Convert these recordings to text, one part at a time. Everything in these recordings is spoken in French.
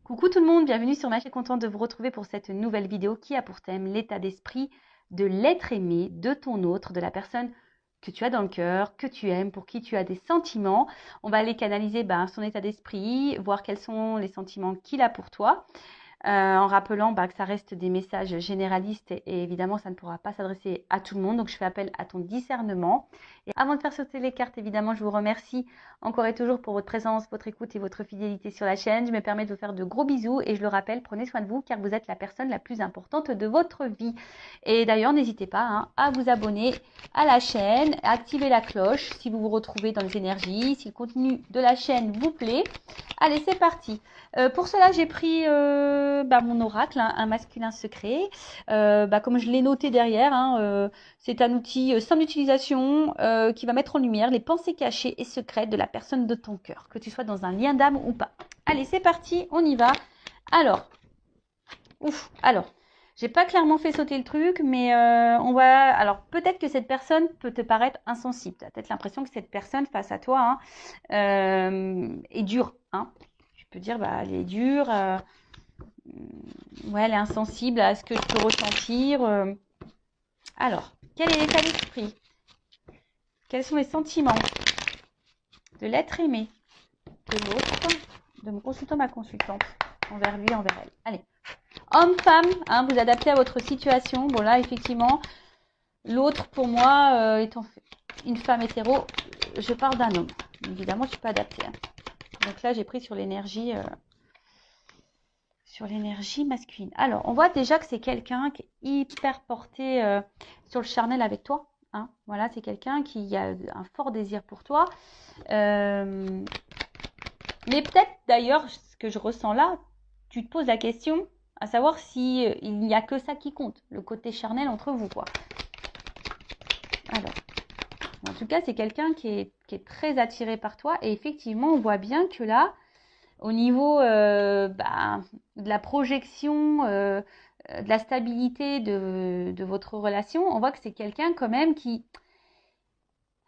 Coucou tout le monde, bienvenue sur ma chaîne, contente de vous retrouver pour cette nouvelle vidéo qui a pour thème l'état d'esprit de l'être aimé, de ton autre, de la personne que tu as dans le cœur, que tu aimes, pour qui tu as des sentiments. On va aller canaliser son état d'esprit, voir quels sont les sentiments qu'il a pour toi. En rappelant que ça reste des messages généralistes et évidemment ça ne pourra pas s'adresser à tout le monde, donc je fais appel à ton discernement. Et avant de faire sauter les cartes, évidemment, je vous remercie encore et toujours pour votre présence, votre écoute et votre fidélité sur la chaîne. Je me permets de vous faire de gros bisous et je le rappelle, prenez soin de vous car vous êtes la personne la plus importante de votre vie. Et d'ailleurs, n'hésitez pas à vous abonner à la chaîne, à activer la cloche si vous vous retrouvez dans les énergies, si le contenu de la chaîne vous plaît. Allez, c'est parti. Pour cela, j'ai pris mon oracle, un masculin secret. Comme je l'ai noté derrière, c'est un outil simple d'utilisation qui va mettre en lumière les pensées cachées et secrètes de la personne de ton cœur, que tu sois dans un lien d'âme ou pas. Allez, c'est parti, on y va. Alors, j'ai pas clairement fait sauter le truc, mais on va. Alors, peut-être que cette personne peut te paraître insensible. Tu as peut-être l'impression que cette personne face à toi est dure. Tu peux dire, elle est dure. Ouais, elle est insensible à ce que je peux ressentir. Alors, quel est l'état d'esprit? Quels sont les sentiments de l'être aimé, de l'autre, de mon consultant, ma consultante, envers lui, envers elle? Allez. Homme, femme, vous adaptez à votre situation. Bon, là, effectivement, l'autre, pour moi, étant une femme hétéro, je parle d'un homme. Évidemment, je peux adapter. Donc là, j'ai pris sur l'énergie masculine. Alors, on voit déjà que c'est quelqu'un qui est hyper porté sur le charnel avec toi. Voilà, c'est quelqu'un qui a un fort désir pour toi. Mais peut-être d'ailleurs, ce que je ressens là, tu te poses la question à savoir si il n'y a que ça qui compte, le côté charnel entre vous, quoi. Alors, en tout cas, c'est quelqu'un qui est très attiré par toi et effectivement, on voit bien que là, au niveau de la projection, de la stabilité de votre relation, on voit que c'est quelqu'un quand même qui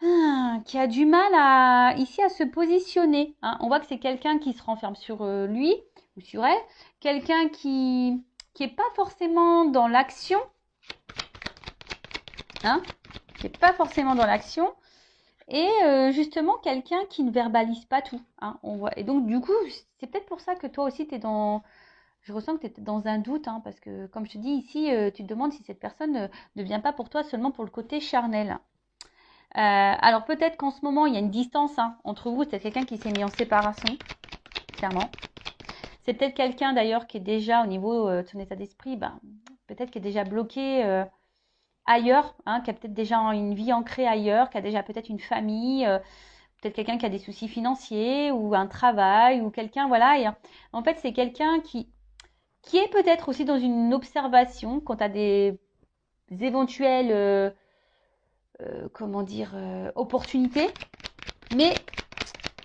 a du mal ici à se positionner. On voit que c'est quelqu'un qui se renferme sur lui ou sur elle, quelqu'un qui est pas forcément dans l'action, qui est pas forcément dans l'action, et justement quelqu'un qui ne verbalise pas tout. On voit. Et donc du coup, c'est peut-être pour ça que toi aussi je ressens que tu es dans un doute, parce que comme je te dis ici, tu te demandes si cette personne ne vient pas pour toi seulement pour le côté charnel. Alors peut-être qu'en ce moment, il y a une distance entre vous, c'est quelqu'un qui s'est mis en séparation, clairement. C'est peut-être quelqu'un d'ailleurs qui est déjà au niveau de son état d'esprit, peut-être qui est déjà bloqué ailleurs, qui a peut-être déjà une vie ancrée ailleurs, qui a déjà peut-être une famille, peut-être quelqu'un qui a des soucis financiers ou un travail ou quelqu'un, voilà. Et en fait, c'est quelqu'un qui est peut-être aussi dans une observation quant à des éventuelles, opportunités. Mais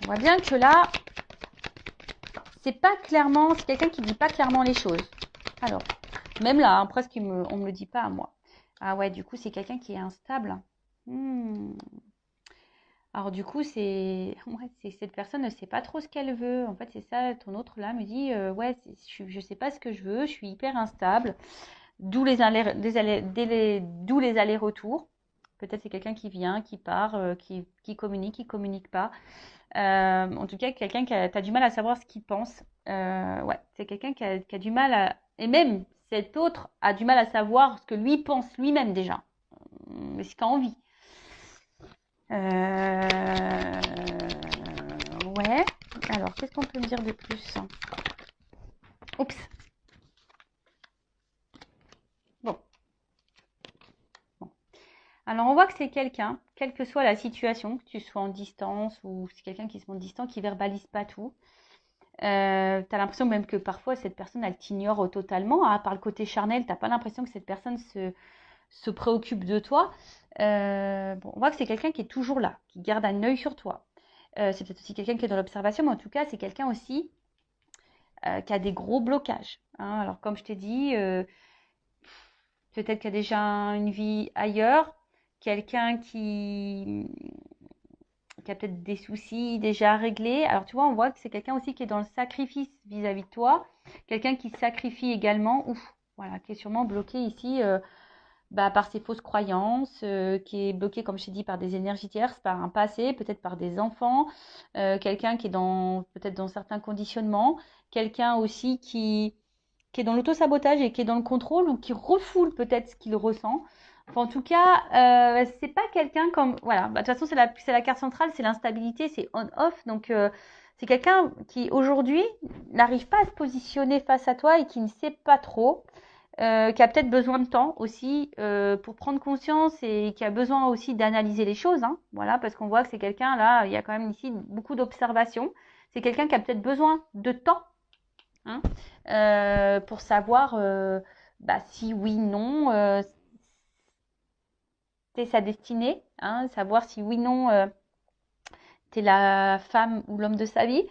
on voit bien que là, c'est quelqu'un qui dit pas clairement les choses. Alors, même là, presque on me le dit pas à moi. Ah ouais, du coup, c'est quelqu'un qui est instable. Alors du coup, c'est cette personne ne sait pas trop ce qu'elle veut. En fait, c'est ça, ton autre là me dit, ouais, je sais pas ce que je veux, je suis hyper instable. D'où d'où les allers-retours. Peut-être c'est quelqu'un qui vient, qui part, qui communique pas. En tout cas, quelqu'un t'as du mal à savoir ce qu'il pense. Ouais, c'est quelqu'un qui a du mal à... Et même cet autre a du mal à savoir ce que lui pense lui-même déjà. Mais ce qu'il a envie. Ouais. Alors, qu'est-ce qu'on peut me dire de plus? Oups. Bon. Alors, on voit que c'est quelqu'un, quelle que soit la situation, que tu sois en distance ou c'est quelqu'un qui se montre distant, qui verbalise pas tout. Tu as l'impression même que parfois cette personne, elle t'ignore totalement. Par le côté charnel, tu n'as pas l'impression que cette personne se préoccupe de toi. On voit que c'est quelqu'un qui est toujours là, qui garde un œil sur toi. C'est peut-être aussi quelqu'un qui est dans l'observation, mais en tout cas, c'est quelqu'un aussi qui a des gros blocages. Alors, comme je t'ai dit, peut-être qu'il y a déjà une vie ailleurs, quelqu'un qui a peut-être des soucis déjà réglés. Alors, tu vois, on voit que c'est quelqu'un aussi qui est dans le sacrifice vis-à-vis de toi. Quelqu'un qui sacrifie également, ouf, voilà, qui est sûrement bloqué ici par ses fausses croyances, qui est bloqué, comme je t'ai dit, par des énergies tierces, par un passé, peut-être par des enfants, quelqu'un qui est peut-être dans certains conditionnements, quelqu'un aussi qui est dans l'auto-sabotage et qui est dans le contrôle ou qui refoule peut-être ce qu'il ressent. Enfin, en tout cas, c'est pas quelqu'un comme... Voilà, de toute façon, c'est la carte centrale, c'est l'instabilité, c'est on-off. Donc, c'est quelqu'un qui, aujourd'hui, n'arrive pas à se positionner face à toi et qui ne sait pas trop, qui a peut-être besoin de temps aussi pour prendre conscience et qui a besoin aussi d'analyser les choses. Hein, voilà, parce qu'on voit que c'est quelqu'un, là, il y a quand même ici beaucoup d'observations. C'est quelqu'un qui a peut-être besoin de temps, hein, pour savoir si oui, non, c'est sa destinée, hein, savoir si oui, non, t'es la femme ou l'homme de sa vie.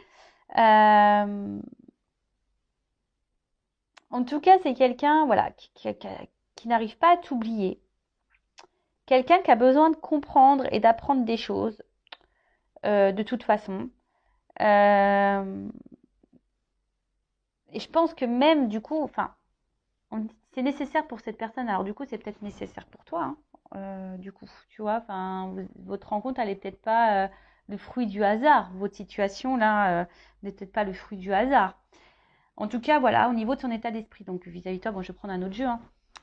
En tout cas, c'est quelqu'un voilà, qui n'arrive pas à t'oublier. Quelqu'un qui a besoin de comprendre et d'apprendre des choses de toute façon. Euh, et je pense que même du coup, enfin, c'est nécessaire pour cette personne. Alors du coup, c'est peut-être nécessaire pour toi. Hein, du coup, tu vois, enfin, votre rencontre, elle est peut-être pas le fruit du hasard. Votre situation là n'est peut-être pas le fruit du hasard. En tout cas, voilà, au niveau de son état d'esprit. Donc vis-à-vis de toi, bon, je vais prendre un autre jeu, hein,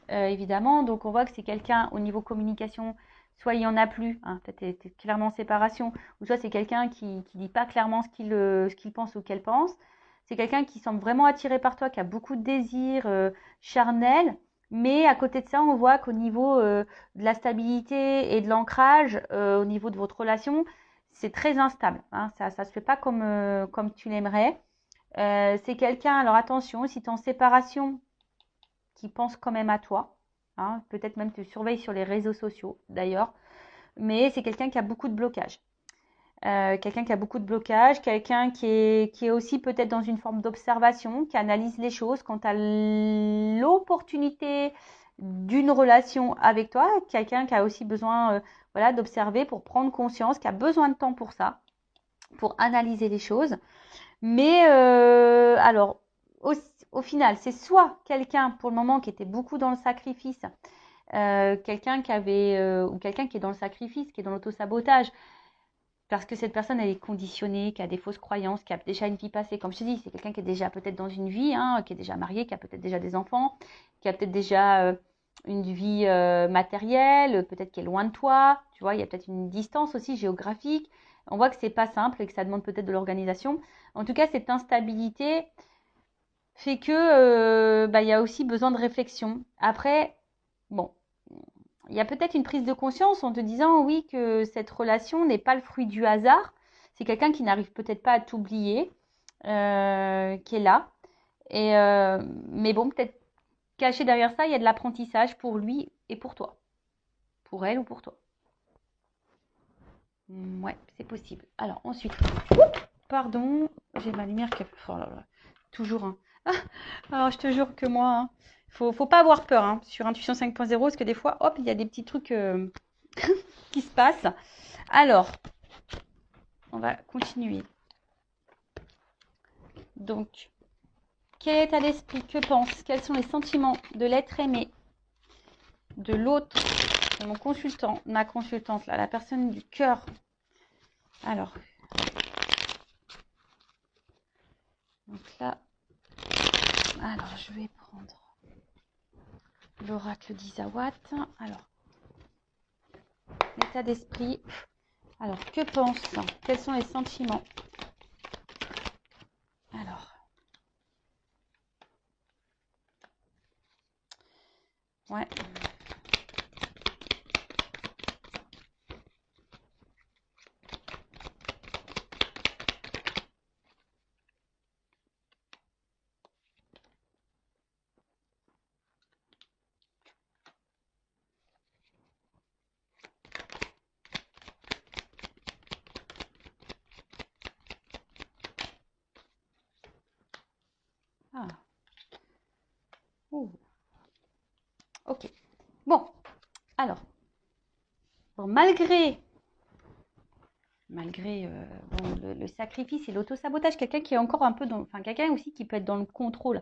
évidemment. Donc on voit que c'est quelqu'un au niveau communication. Soit il n'y en a plus, hein, peut-être t'es clairement en séparation, ou soit c'est quelqu'un qui ne dit pas clairement ce qu'il pense ou qu'elle pense. C'est quelqu'un qui semble vraiment attiré par toi, qui a beaucoup de désirs charnels, mais à côté de ça, on voit qu'au niveau de la stabilité et de l'ancrage, au niveau de votre relation, c'est très instable. Hein, ça ne se fait pas comme tu l'aimerais. C'est quelqu'un, alors attention, si tu es en séparation, qui pense quand même à toi. Hein, peut-être même te surveille sur les réseaux sociaux d'ailleurs. Mais c'est quelqu'un qui a beaucoup de blocages. Quelqu'un qui a beaucoup de blocages, quelqu'un qui est aussi peut-être dans une forme d'observation, qui analyse les choses quant à l'opportunité d'une relation avec toi, quelqu'un qui a aussi besoin voilà, d'observer pour prendre conscience, qui a besoin de temps pour ça, pour analyser les choses. Mais alors, au final, c'est soit quelqu'un pour le moment qui était beaucoup dans le sacrifice, quelqu'un qui avait, ou quelqu'un qui est dans le sacrifice, qui est dans l'auto-sabotage, parce que cette personne, elle est conditionnée, qui a des fausses croyances, qui a déjà une vie passée. Comme je te dis, c'est quelqu'un qui est déjà peut-être dans une vie, hein, qui est déjà marié, qui a peut-être déjà des enfants, qui a peut-être déjà une vie matérielle, peut-être qui est loin de toi. Tu vois, il y a peut-être une distance aussi géographique. On voit que c'est pas simple et que ça demande peut-être de l'organisation. En tout cas, cette instabilité fait que il y a aussi besoin de réflexion. Après, bon, il y a peut-être une prise de conscience en te disant oui que cette relation n'est pas le fruit du hasard. C'est quelqu'un qui n'arrive peut-être pas à t'oublier, qui est là. Mais bon, peut-être caché derrière ça, il y a de l'apprentissage pour lui et pour toi. Pour elle ou pour toi. Ouais, c'est possible. Alors ensuite, pardon, j'ai ma lumière qui a... Oh là là, toujours un. Alors je te jure que moi, hein, faut pas avoir peur hein, sur Intuition 5.0 parce que des fois, hop, il y a des petits trucs qui se passent. Alors, on va continuer. Donc, quel état d'esprit, que pense, quels sont les sentiments de l'être aimé, de l'autre, de mon consultant, ma consultante, là, la personne du cœur. Alors, donc là, alors je vais prendre l'oracle d'Isawat. Alors, l'état d'esprit. Alors, que pense, quels sont les sentiments? Alors, ouais. Ah. Ouh. Ok. Bon, alors, bon, malgré malgré bon, le sacrifice et l'auto-sabotage. Quelqu'un qui est encore un peu dans... Enfin, quelqu'un aussi qui peut être dans le contrôle.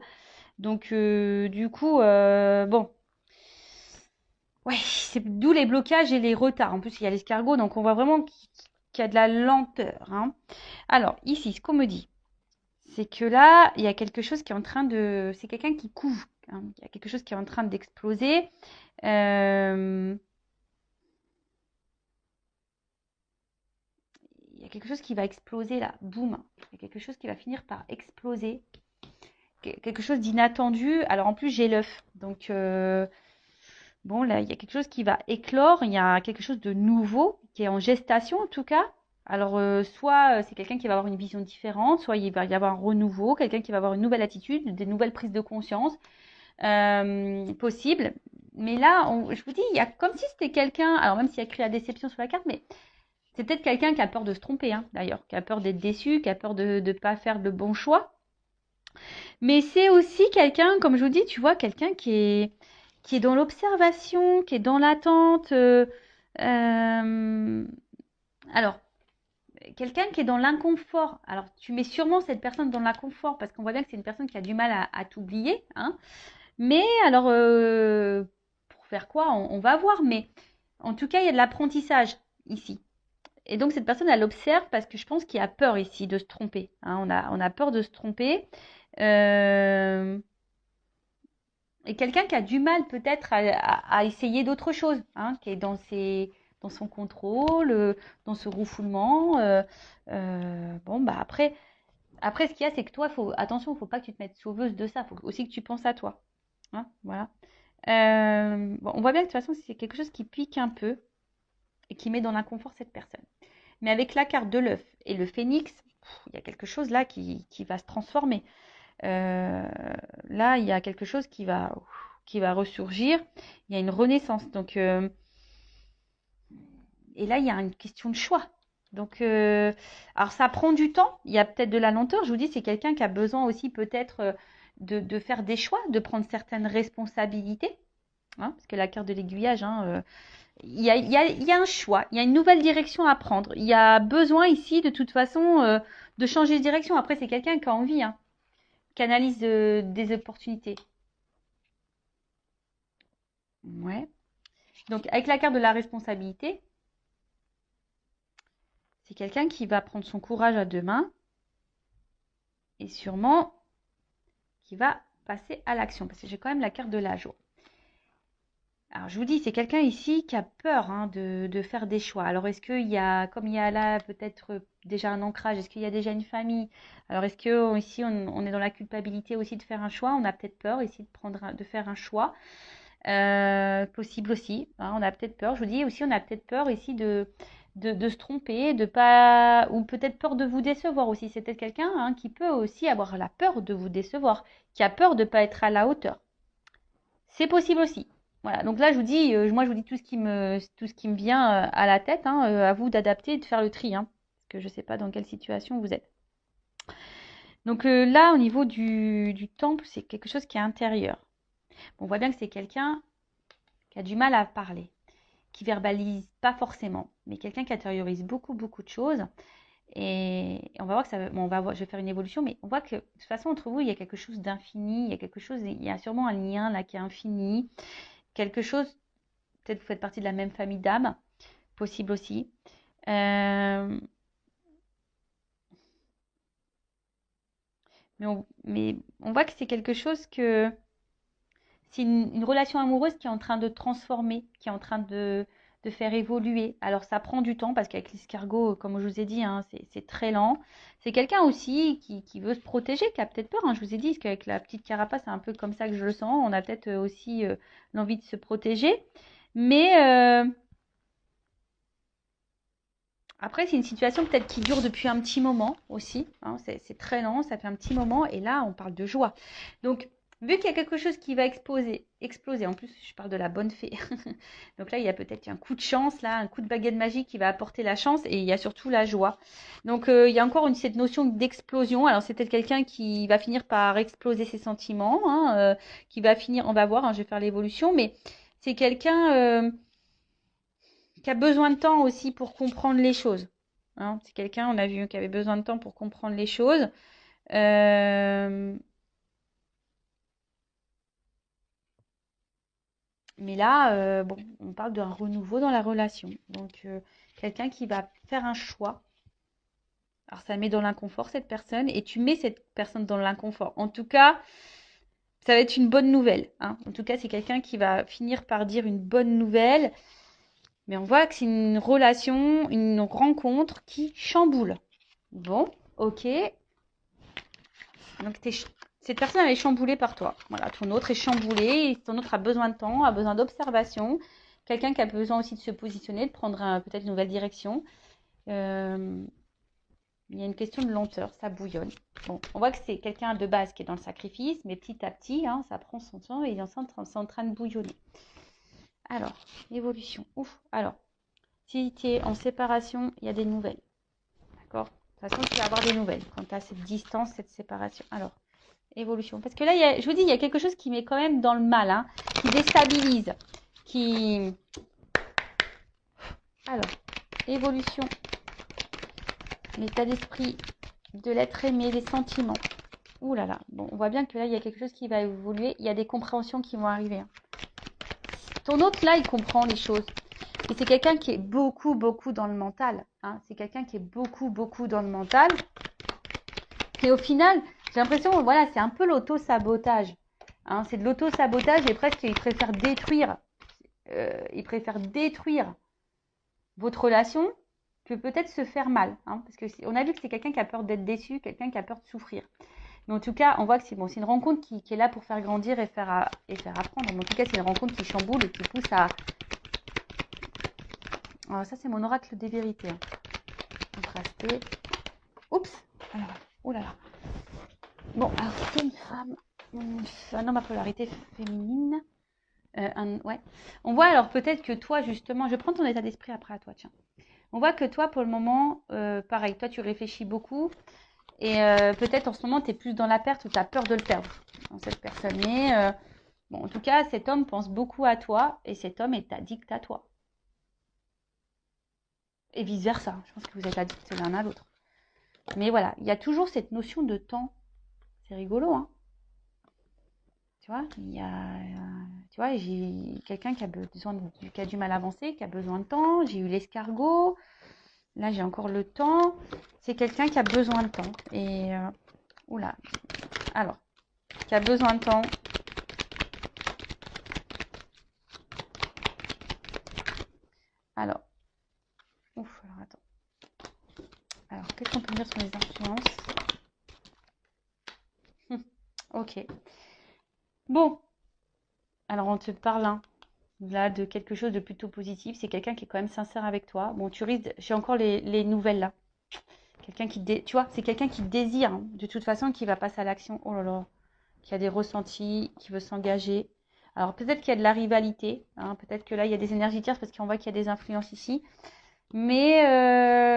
Donc, du coup, bon... Ouais, c'est d'où les blocages et les retards. En plus, il y a l'escargot, donc on voit vraiment qu'il y a de la lenteur, hein. Alors, ici, ce qu'on me dit, c'est que là, il y a quelque chose qui est en train de... C'est quelqu'un qui couve, hein. Il y a quelque chose qui est en train d'exploser. Il y a quelque chose qui va exploser là, boum. Il y a quelque chose qui va finir par exploser. Quelque chose d'inattendu. Alors, en plus, j'ai l'œuf. Donc, bon, là, il y a quelque chose qui va éclore. Il y a quelque chose de nouveau qui est en gestation, en tout cas. Alors, soit c'est quelqu'un qui va avoir une vision différente, soit il va y avoir un renouveau, quelqu'un qui va avoir une nouvelle attitude, des nouvelles prises de conscience possibles. Mais là, je vous dis, il y a comme si c'était quelqu'un, alors même s'il y a écrit la déception sur la carte, mais c'est peut-être quelqu'un qui a peur de se tromper, hein, d'ailleurs, qui a peur d'être déçu, qui a peur de ne pas faire le bon choix. Mais c'est aussi quelqu'un, comme je vous dis, tu vois, quelqu'un qui est dans l'observation, qui est dans l'attente. Alors, quelqu'un qui est dans l'inconfort. Alors, tu mets sûrement cette personne dans l'inconfort parce qu'on voit bien que c'est une personne qui a du mal à t'oublier, hein. Mais alors, pour faire quoi, on va voir. Mais en tout cas, il y a de l'apprentissage ici. Et donc, cette personne, elle observe parce que je pense qu'il y a peur ici de se tromper, hein. On a peur de se tromper. Et quelqu'un qui a du mal peut-être à essayer d'autres choses, hein, qui est dans son contrôle, dans ce refoulement. Bon, bah après, ce qu'il y a, c'est que toi, attention, il ne faut pas que tu te mettes sauveuse de ça. Il faut aussi que tu penses à toi, hein, voilà. Bon, on voit bien que de toute façon, c'est quelque chose qui pique un peu et qui met dans l'inconfort cette personne. Mais avec la carte de l'œuf et le phénix, il y a quelque chose là qui va se transformer. Là, il y a quelque chose qui va ressurgir. Il y a une renaissance. Donc, et là, il y a une question de choix. Donc, alors ça prend du temps. Il y a peut-être de la lenteur. Je vous dis, c'est quelqu'un qui a besoin aussi peut-être de faire des choix, de prendre certaines responsabilités, hein, parce que la carte de l'aiguillage, hein, il y a un choix, il y a une nouvelle direction à prendre. Il y a besoin ici, de toute façon, de changer de direction. Après, c'est quelqu'un qui a envie, hein, qui analyse des opportunités. Ouais. Donc, avec la carte de la responsabilité, c'est quelqu'un qui va prendre son courage à deux mains et sûrement qui va passer à l'action. Parce que j'ai quand même la carte de la joie. Alors, je vous dis, c'est quelqu'un ici qui a peur, hein, de faire des choix. Alors, est-ce qu'il y a, comme il y a là peut-être déjà un ancrage, est-ce qu'il y a déjà une famille? Alors, est-ce que ici, on est dans la culpabilité aussi de faire un choix? On a peut-être peur ici de faire un choix. Possible aussi, hein, on a peut-être peur. Je vous dis aussi, on a peut-être peur ici de se tromper, de pas, ou peut-être peur de vous décevoir aussi. C'est peut-être quelqu'un, hein, qui peut aussi avoir la peur de vous décevoir, qui a peur de ne pas être à la hauteur. C'est possible aussi. Voilà, donc là je vous dis, moi je vous dis tout ce qui me vient à la tête, hein, à vous d'adapter et de faire le tri, hein, parce que je ne sais pas dans quelle situation vous êtes. Donc là au niveau du temple, c'est quelque chose qui est intérieur. On voit bien que c'est quelqu'un qui a du mal à parler, qui verbalise pas forcément, mais quelqu'un qui intériorise beaucoup de choses. Et on va voir que ça, bon, je vais faire une évolution, mais on voit que de toute façon entre vous il y a quelque chose d'infini, il y a sûrement un lien là qui est infini, quelque chose, peut-être vous faites partie de la même famille d'âmes, possible aussi. Mais on voit que c'est quelque chose que c'est une relation amoureuse qui est en train de transformer, qui est en train de faire évoluer. Alors ça prend du temps parce qu'avec l'escargot, comme je vous ai dit, hein, c'est très lent. C'est quelqu'un aussi qui veut se protéger, qui a peut-être peur, hein. Je vous ai dit, parce qu'avec la petite carapace, c'est un peu comme ça que je le sens. On a peut-être aussi l'envie de se protéger. Mais après, c'est une situation peut-être qui dure depuis un petit moment aussi, hein. C'est très lent, ça fait un petit moment. Et là, on parle de joie. Donc, vu qu'il y a quelque chose qui va exploser, en plus, je parle de la bonne fée. Donc là, il y a peut-être un coup de chance, là, un coup de baguette magique qui va apporter la chance et il y a surtout la joie. Donc, il y a encore cette notion d'explosion. Alors, c'est peut-être quelqu'un qui va finir par exploser ses sentiments, hein, qui va finir, on va voir, hein, je vais faire l'évolution, mais c'est quelqu'un qui a besoin de temps aussi pour comprendre les choses. Hein. C'est quelqu'un, on a vu, qui avait besoin de temps pour comprendre les choses. Euh, Mais là, bon, on parle d'un renouveau dans la relation. Donc, quelqu'un qui va faire un choix. Alors, ça met dans l'inconfort cette personne et tu mets cette personne dans l'inconfort. En tout cas, ça va être une bonne nouvelle. Hein. En tout cas, c'est quelqu'un qui va finir par dire une bonne nouvelle. Mais on voit que c'est une relation, une rencontre qui chamboule. Bon, ok. Donc, cette personne elle est chamboulée par toi. Voilà, ton autre est chamboulé. Ton autre a besoin de temps, a besoin d'observation. Quelqu'un qui a besoin aussi de se positionner, de prendre peut-être une nouvelle direction. Euh, il y a une question de lenteur, ça bouillonne. Bon, on voit que c'est quelqu'un de base qui est dans le sacrifice, mais petit à petit, hein, ça prend son temps et il est en train de bouillonner. Alors, évolution. Ouf. Alors, si tu es en séparation, il y a des nouvelles. D'accord? De toute façon, tu vas avoir des nouvelles quand tu as cette distance, cette séparation. Alors, évolution. Parce que là, je vous dis, il y a quelque chose qui met quand même dans le mal, hein, qui déstabilise, qui... Alors, évolution, l'état d'esprit de l'être aimé, des sentiments. Ouh là là, bon, on voit bien que là, il y a quelque chose qui va évoluer, il y a des compréhensions qui vont arriver. Hein. Ton autre, là, il comprend les choses. Et c'est quelqu'un qui est beaucoup, beaucoup dans le mental. Hein. C'est quelqu'un qui est beaucoup, beaucoup dans le mental. Et au final, j'ai l'impression, voilà, c'est un peu l'auto-sabotage. Hein. C'est de l'auto-sabotage et presque, il préfère détruire votre relation que peut-être se faire mal. Hein, parce que on a vu que c'est quelqu'un qui a peur d'être déçu, quelqu'un qui a peur de souffrir. Mais en tout cas, on voit que c'est bon, c'est une rencontre qui est là pour faire grandir et faire apprendre. Mais en tout cas, c'est une rencontre qui chamboule et qui pousse à... Alors ça, c'est mon oracle des vérités. Hein. Contrasté. Oups. Alors, oh là là. Bon, alors c'est une femme, un homme à polarité féminine. Ouais. On voit alors peut-être que toi, justement, je prends ton état d'esprit après à toi, tiens. On voit que toi, pour le moment, pareil, toi, tu réfléchis beaucoup. Et peut-être en ce moment, tu es plus dans la perte ou tu as peur de le perdre, dans cette personne. Mais bon, en tout cas, cet homme pense beaucoup à toi et cet homme est addict à toi. Et vice-versa. Je pense que vous êtes addicts l'un à l'autre. Mais voilà, il y a toujours cette notion de temps. C'est rigolo, hein. Tu vois, tu vois, j'ai quelqu'un qui a qui a du mal à avancer, qui a besoin de temps. J'ai eu l'escargot. Là, j'ai encore le temps. C'est quelqu'un qui a besoin de temps. Et oula. Alors, qui a besoin de temps. Alors, ouf, alors attends. Alors, qu'est-ce qu'on peut dire sur les influences? Ok. Bon, alors on te parle hein, là de quelque chose de plutôt positif. C'est quelqu'un qui est quand même sincère avec toi. Bon, tu risques, j'ai encore les nouvelles là. Quelqu'un tu vois, c'est quelqu'un qui désire hein, de toute façon, qui va passer à l'action. Oh là là, qui a des ressentis, qui veut s'engager. Alors peut-être qu'il y a de la rivalité, hein, peut-être que là il y a des énergies tierces parce qu'on voit qu'il y a des influences ici. Mais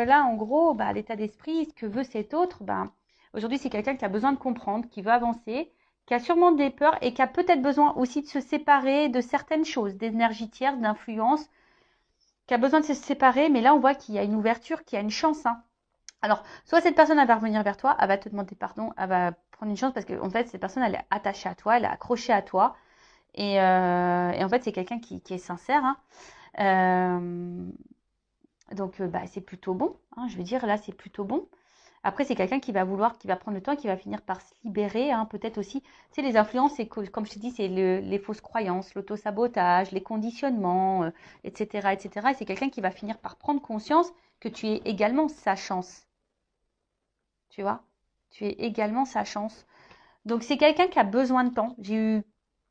là, en gros, bah, l'état d'esprit, ce que veut cet autre, bah, aujourd'hui, c'est quelqu'un qui a besoin de comprendre, qui veut avancer, qui a sûrement des peurs et qui a peut-être besoin aussi de se séparer de certaines choses, d'énergie tierce, d'influence, qui a besoin de se séparer. Mais là, on voit qu'il y a une ouverture, qu'il y a une chance. Hein. Alors, soit cette personne, elle va revenir vers toi, elle va te demander pardon, elle va prendre une chance parce qu'en fait, cette personne, elle est attachée à toi, elle est accrochée à toi. Et en fait, c'est quelqu'un qui est sincère. Hein. Donc, bah, c'est plutôt bon. Hein, je veux dire, là, c'est plutôt bon. Après, c'est quelqu'un qui va vouloir, qui va prendre le temps, qui va finir par se libérer. Hein, peut-être aussi, tu sais, les influences, c'est comme je te dis, c'est les fausses croyances, l'autosabotage, les conditionnements, etc., etc. Et c'est quelqu'un qui va finir par prendre conscience que tu es également sa chance. Tu vois? Tu es également sa chance. Donc, c'est quelqu'un qui a besoin de temps. J'ai eu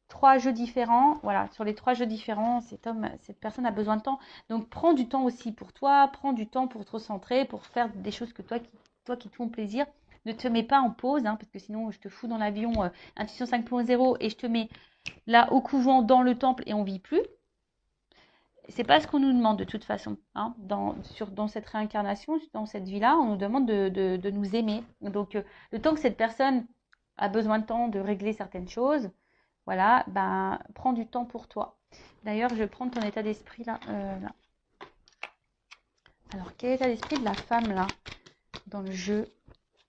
3 jeux différents. Voilà, sur les 3 jeux différents, cette personne a besoin de temps. Donc, prends du temps aussi pour toi, prends du temps pour te recentrer, pour faire des choses que toi qui te font plaisir. Ne te mets pas en pause, hein, parce que sinon, je te fous dans l'avion Intuition 5.0 et je te mets là au couvent, dans le temple et on vit plus. C'est pas ce qu'on nous demande de toute façon. Hein, dans cette réincarnation, dans cette vie-là, on nous demande de nous aimer. Donc, le temps que cette personne a besoin de temps de régler certaines choses, voilà, ben, prends du temps pour toi. D'ailleurs, je vais prendre ton état d'esprit là, là. Alors, quel est l'état d'esprit de la femme, là, dans le jeu,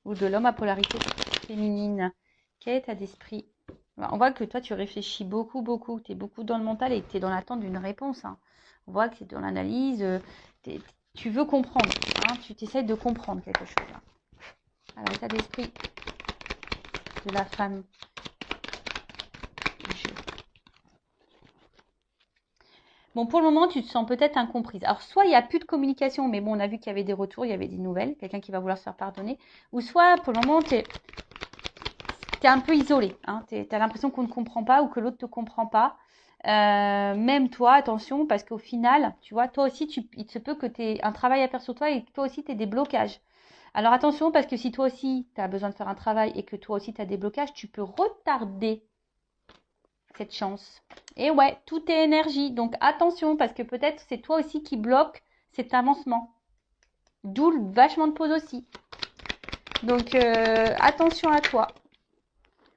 ou de l'homme à polarité féminine? Quel état d'esprit? On voit que toi, tu réfléchis beaucoup, beaucoup. Tu es beaucoup dans le mental et que tu es dans l'attente d'une réponse. Hein. On voit que c'est dans l'analyse. Tu veux comprendre. Hein, tu t'essayes de comprendre quelque chose. Là. Alors, l'état d'esprit de la femme. Bon, pour le moment, tu te sens peut-être incomprise. Alors, soit il n'y a plus de communication, mais bon, on a vu qu'il y avait des retours, il y avait des nouvelles, quelqu'un qui va vouloir se faire pardonner. Ou soit, pour le moment, tu es un peu isolé. Hein, tu as l'impression qu'on ne comprend pas ou que l'autre ne te comprend pas. Même toi, attention, parce qu'au final, tu vois, toi aussi, il se peut que tu aies un travail à faire sur toi et que toi aussi, tu aies des blocages. Alors, attention, parce que si toi aussi, tu as besoin de faire un travail et que toi aussi, tu as des blocages, tu peux retarder cette chance. Et ouais, tout est énergie. Donc attention, parce que peut-être c'est toi aussi qui bloque cet avancement. D'où le vachement de pause aussi. Donc attention à toi.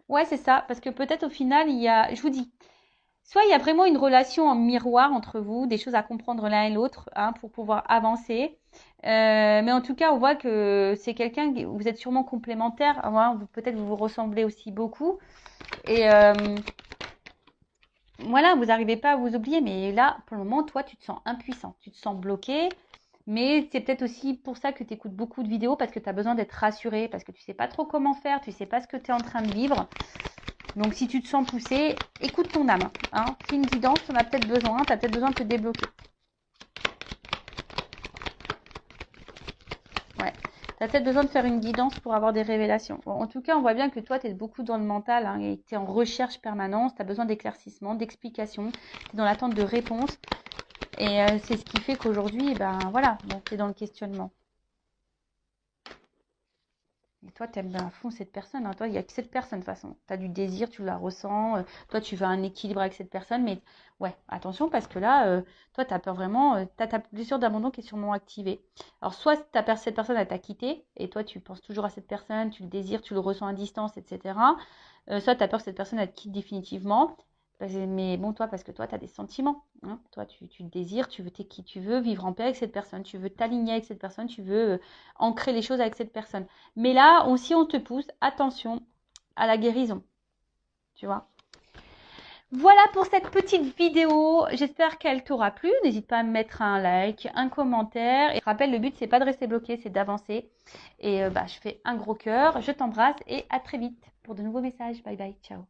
Ouais, c'est ça. Parce que peut-être au final, il y a, je vous dis, soit il y a vraiment une relation en miroir entre vous, des choses à comprendre l'un et l'autre hein, pour pouvoir avancer. Mais en tout cas, on voit que c'est quelqu'un, vous êtes sûrement complémentaires. Hein, peut-être vous vous ressemblez aussi beaucoup. Et voilà, vous n'arrivez pas à vous oublier, mais là, pour le moment, toi, tu te sens impuissant, tu te sens bloqué. Mais c'est peut-être aussi pour ça que tu écoutes beaucoup de vidéos, parce que tu as besoin d'être rassuré, parce que tu ne sais pas trop comment faire, tu ne sais pas ce que tu es en train de vivre. Donc, si tu te sens poussé, écoute ton âme. Hein. Fais une guidance, tu en as peut-être besoin, tu as peut-être besoin de te débloquer. Ouais. Tu as peut-être besoin de faire une guidance pour avoir des révélations. Bon, en tout cas, on voit bien que toi, tu es beaucoup dans le mental hein, et tu es en recherche permanente. Tu as besoin d'éclaircissement, d'explication. Tu es dans l'attente de réponses. Et c'est ce qui fait qu'aujourd'hui, ben voilà, tu es dans le questionnement. Et toi, tu aimes à fond cette personne. Hein. Toi, il n'y a que cette personne de toute façon. Tu as du désir, tu la ressens. Toi, tu veux un équilibre avec cette personne. Mais ouais, attention parce que là, toi, tu as peur vraiment. Tu as ta blessure d'abandon qui est sûrement activée. Alors, soit cette personne, elle t'a quitté. Et toi, tu penses toujours à cette personne. Tu le désires, tu le ressens à distance, etc. Soit tu as peur que cette personne, elle te quitte définitivement. Mais bon, toi, parce que toi, tu as des sentiments. Hein. Toi, tu désires, tu veux qui tu veux vivre en paix avec cette personne. Tu veux t'aligner avec cette personne. Tu veux ancrer les choses avec cette personne. Mais là, aussi, on te pousse, attention à la guérison. Tu vois. Voilà pour cette petite vidéo. J'espère qu'elle t'aura plu. N'hésite pas à me mettre un like, un commentaire. Et je rappelle, le but, c'est pas de rester bloqué, c'est d'avancer. Et je fais un gros cœur. Je t'embrasse et à très vite pour de nouveaux messages. Bye bye. Ciao.